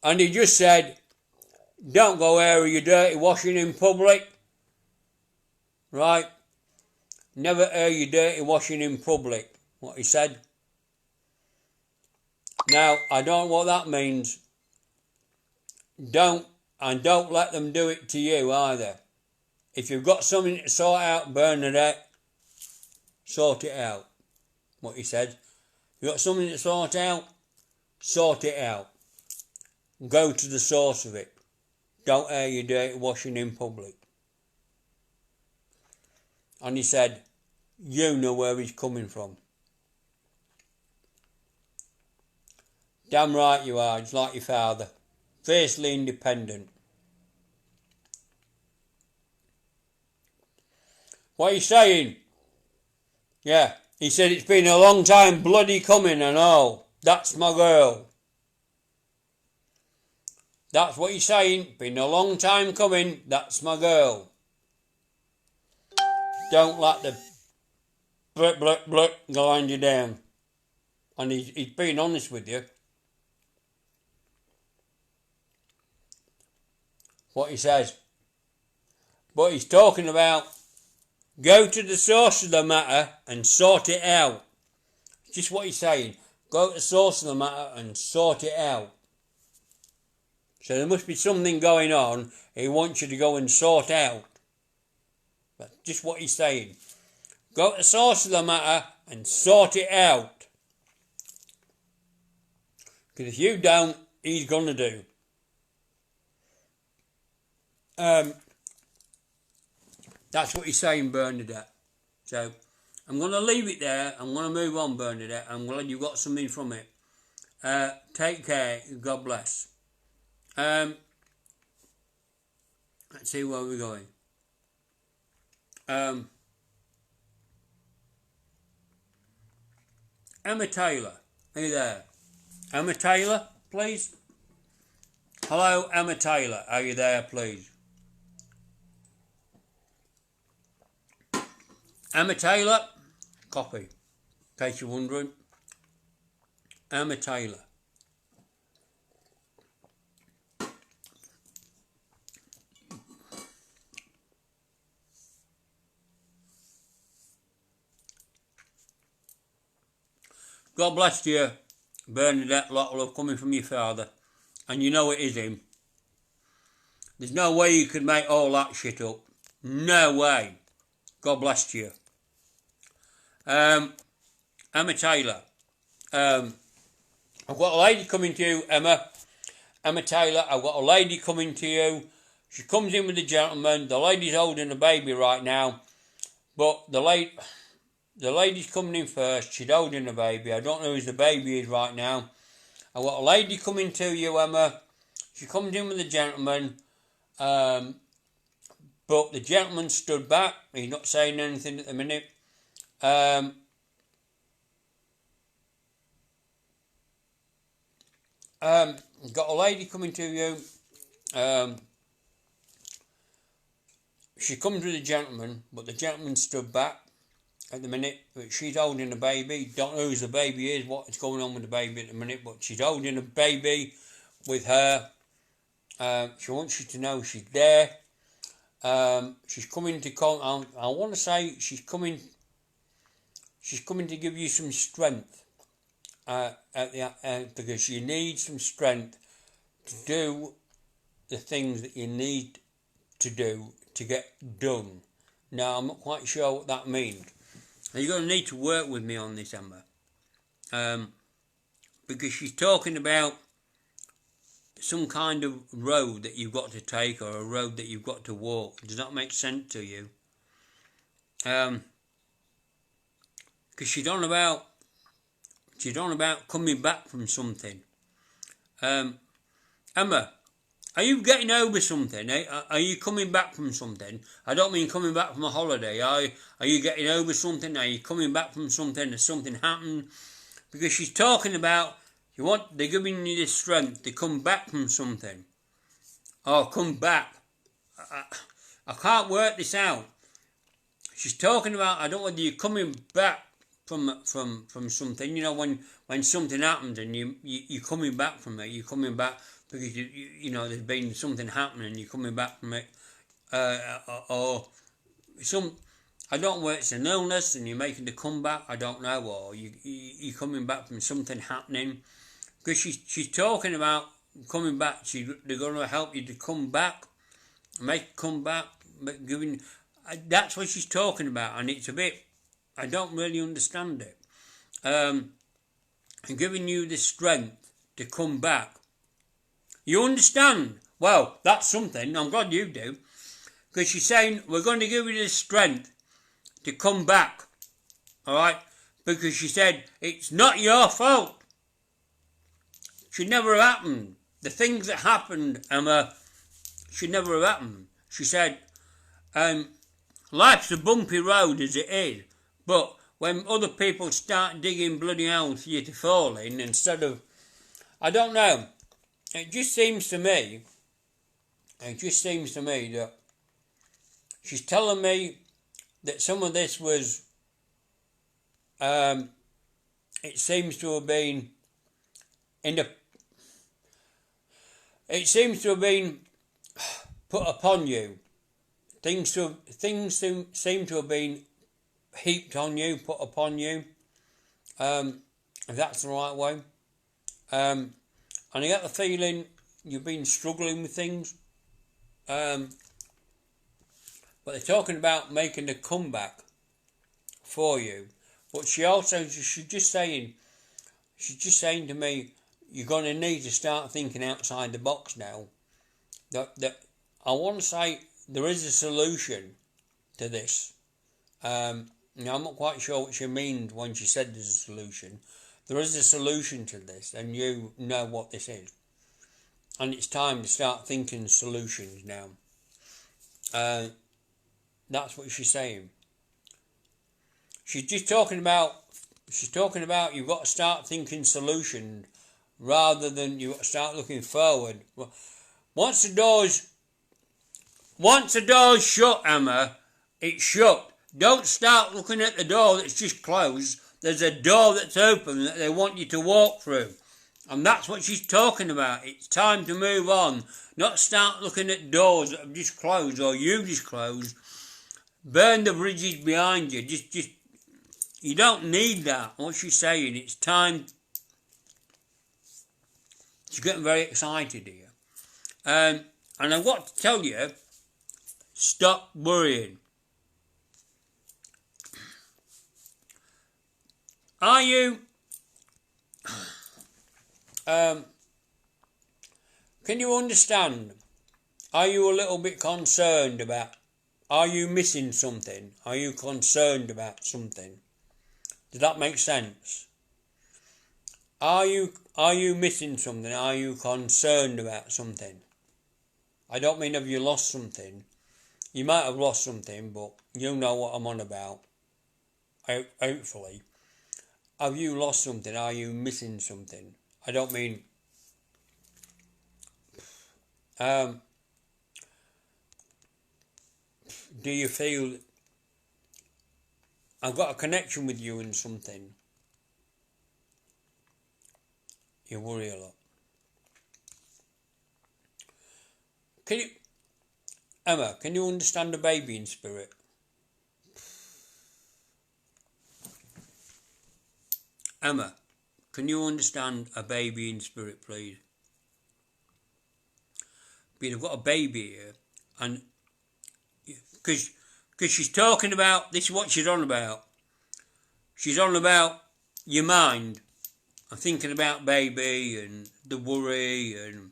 And he just said, don't go air your dirty washing in public. Right? Never air your dirty washing in public. What he said. Now, I don't know what that means. Don't let them do it to you either. If you've got something to sort out, Bernadette, sort it out. What he said. You've got something to sort it out. Go to the source of it. Don't air your dirty washing in public. And he said, you know where he's coming from. Damn right you are, just like your father. Fiercely independent. What are you saying? Yeah, he said it's been a long time bloody coming and all. That's my girl. That's what he's saying. Been a long time coming. That's my girl. Don't let the blip blip blip grind you down. And he's being honest with you. What he says. But he's talking about go to the source of the matter and sort it out. Just what he's saying. Go to the source of the matter and sort it out. So there must be something going on he wants you to go and sort out. That's just what he's saying. Go to the source of the matter and sort it out. Because if you don't, he's going to do. That's what he's saying, Bernadette. So I'm going to leave it there. I'm going to move on, Bernadette. I'm glad you got something from it. Take care. God bless. Let's see where we're going. Emma Taylor, are you there? Emma Taylor, please. Hello, Emma Taylor, are you there, please? Emma Taylor, copy, in case you're wondering. Emma Taylor. God bless you, Bernadette. Lot of love coming from your father. And you know it is him. There's no way you could make all that shit up. No way. God bless you. Emma Taylor. I've got a lady coming to you, Emma. Emma Taylor, I've got a lady coming to you. She comes in with a gentleman. The lady's holding a baby right now. But the lady's coming in first. She's holding a baby. I don't know who the baby is right now. I've got a lady coming to you, Emma. She comes in with a gentleman. But the gentleman stood back. He's not saying anything at the minute. Got a lady coming to you. She comes with a gentleman, but the gentleman stood back at the minute. But she's holding a baby. Don't know who the baby is, what's going on with the baby at the minute, but she's holding a baby with her. She wants you to know she's there. She's coming to call. I want to say she's coming to give you some strength. Because you need some strength to do the things that you need to do to get done. Now, I'm not quite sure what that means. You're going to need to work with me on this, Emma. Because she's talking about some kind of road that you've got to take or a road that you've got to walk. Does that make sense to you? Because she's on about coming back from something. Emma, are you getting over something? Are you coming back from something? I don't mean coming back from a holiday. Are you getting over something? Are you coming back from something? Has something happened? Because she's talking about they're giving you the strength to come back from something. Oh, come back. I can't work this out. She's talking about, I don't know whether you're coming back from something. You know, when something happens and you're coming back from it, you're coming back because you know there's been something happening, you're coming back from it, or some, I don't know, it's an illness and you're making the comeback, I don't know, or you're coming back from something happening, because she's talking about coming back. They're going to help you to come back, make a comeback, giving. That's what she's talking about, and it's a bit, I don't really understand it. And giving you the strength to come back. You understand? Well, that's something. I'm glad you do. Because she's saying, we're going to give you the strength to come back. alright? Because she said, it's not your fault. Should never have happened. The things that happened, Emma, should never have happened. She said, life's a bumpy road as it is, but when other people start digging bloody holes for you to fall in, instead of, I don't know, it just seems to me that she's telling me that some of this was, it seems to have been put upon you. Things seem to have been heaped on you, put upon you, if that's the right way. And I get the feeling you've been struggling with things. But they're talking about making a comeback for you. But she's just saying to me, you're going to need to start thinking outside the box now. That I want to say there is a solution to this. Now I'm not quite sure what she means when she said there's a solution. There is a solution to this, and you know what this is. And it's time to start thinking solutions now. That's what she's saying. She's talking about you've got to start thinking solutions rather than you've got to start looking forward. Once the door's shut, Emma, it's shut. Don't start looking at the door that's just closed. There's a door that's open that they want you to walk through. And that's what she's talking about. It's time to move on. Not start looking at doors that have just closed or you just closed. Burn the bridges behind you. Just you don't need that. What she's saying, it's time. She's getting very excited here. And I've got to tell you, stop worrying. Are you... can you understand? Are you a little bit concerned about... Are you missing something? Are you concerned about something? Does that make sense? Are you missing something? Are you concerned about something? I don't mean have you lost something. You might have lost something, but you know what I'm on about. Hopefully. Have you lost something? Are you missing something? I don't mean... do you feel... I've got a connection with you in something? You worry a lot. Emma, can you understand a baby in spirit? Emma, can you understand a baby in spirit, please? Because I've got a baby here, and because she's talking about, this is what she's on about. She's on about your mind. I'm thinking about baby and the worry and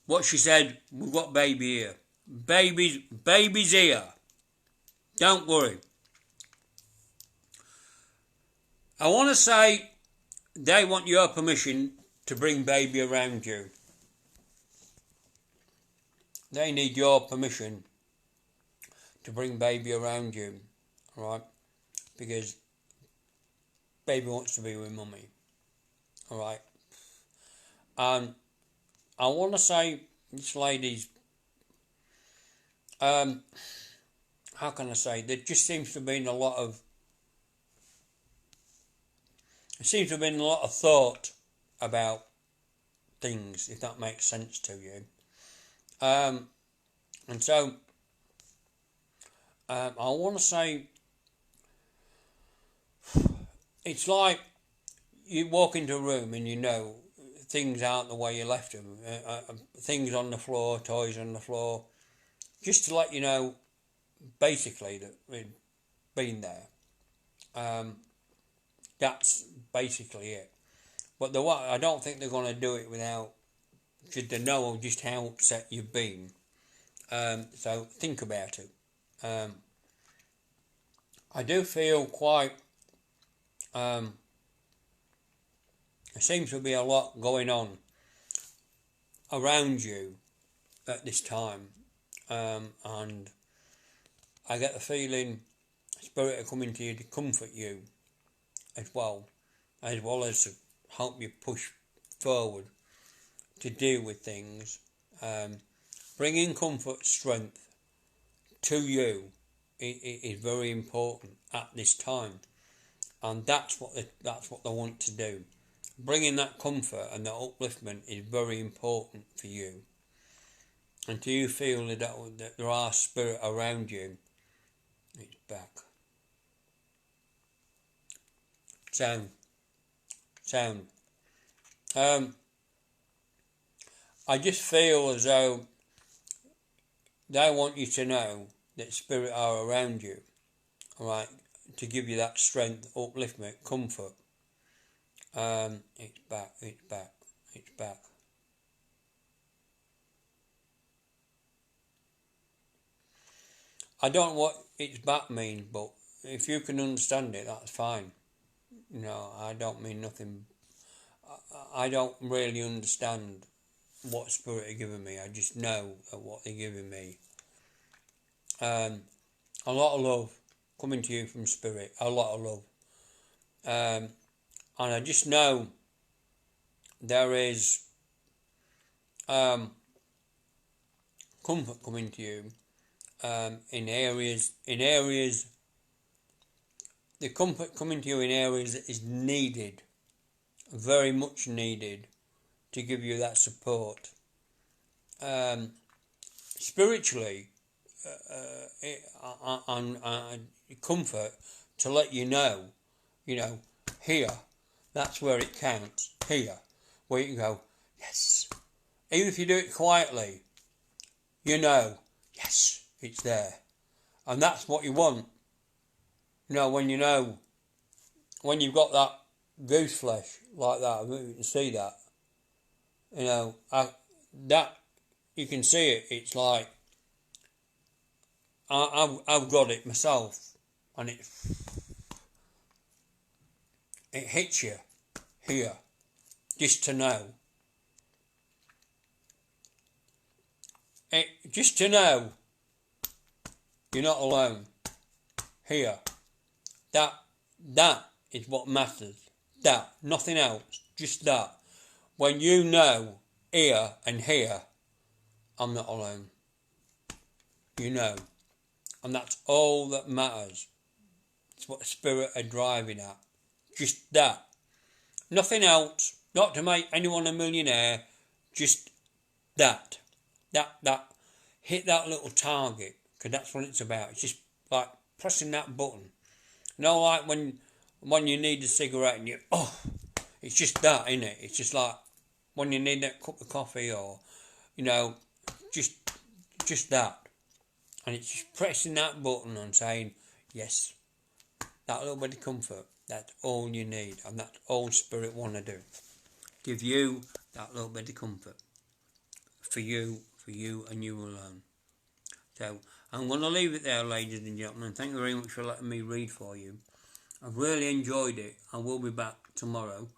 what she said, we've got baby here. Baby's here. Don't worry. I want to say they want your permission to bring baby around you. They need your permission to bring baby around you, right? Because baby wants to be with mummy, alright? And I want to say this lady's, how can I say, there just seems to have been a lot of thought about things, if that makes sense to you. And so, I want to say, it's like you walk into a room and you know things aren't the way you left them. Things on the floor, toys on the floor. Just to let you know, basically, that we've been there. That's basically it. But I don't think they're going to do it without, should they know just how upset you've been. So think about it. I do feel quite there seems to be a lot going on around you at this time, and I get the feeling Spirit are coming to you to comfort you as well as to help you push forward to deal with things, bringing comfort, strength to you is very important at this time, and that's what they want to do. Bringing that comfort and that upliftment is very important for you. And do you feel that there are spirit around you? It's back. Sound. I just feel as though they want you to know that spirit are around you, alright, to give you that strength, upliftment, comfort. It's back. I don't know what it's back means, but if you can understand it, that's fine. No, I don't mean nothing. I don't really understand what spirit are giving me. I just know what they're giving me. A lot of love coming to you from spirit. A lot of love. And I just know there is comfort coming to you in areas. The comfort coming to you in areas that is needed, very much needed, to give you that support. Spiritually, and comfort to let you know, here, that's where it counts. Here, where you can go, yes. Even if you do it quietly, yes, it's there. And that's what you want. When you've got that goose flesh like that, you can see that. That you can see it. It's like I've got it myself, and it hits you here, just to know. Just to know you're not alone. Here. That is what matters. That. Nothing else. Just that. When you know, here and here, I'm not alone. And that's all that matters. It's what the spirit are driving at. Just that. Nothing else. Not to make anyone a millionaire. Just that. That. Hit that little target. Because that's what it's about. It's just like pressing that button. Like when you need a cigarette and it's just that, isn't it? It's just like when you need that cup of coffee or, just that. And it's just pressing that button and saying, yes, that little bit of comfort, that's all you need. And that's all spirit want to do. Give you that little bit of comfort. For you and you alone. So, I'm going to leave it there, ladies and gentlemen. Thank you very much for letting me read for you. I've really enjoyed it. I will be back tomorrow.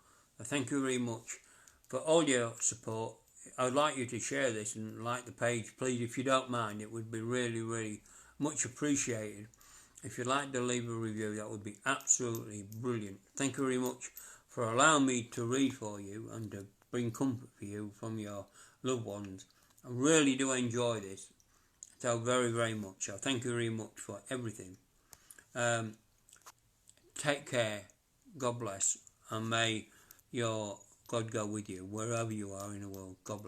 Thank you very much for all your support. I'd like you to share this and like the page, please, if you don't mind. It would be really, really much appreciated. If you'd like to leave a review, that would be absolutely brilliant. Thank you very much for allowing me to read for you and to bring comfort for you from your loved ones. I really do enjoy this. So very, very much. So thank you very much for everything. Take care. God bless. And may your God go with you wherever you are in the world. God bless.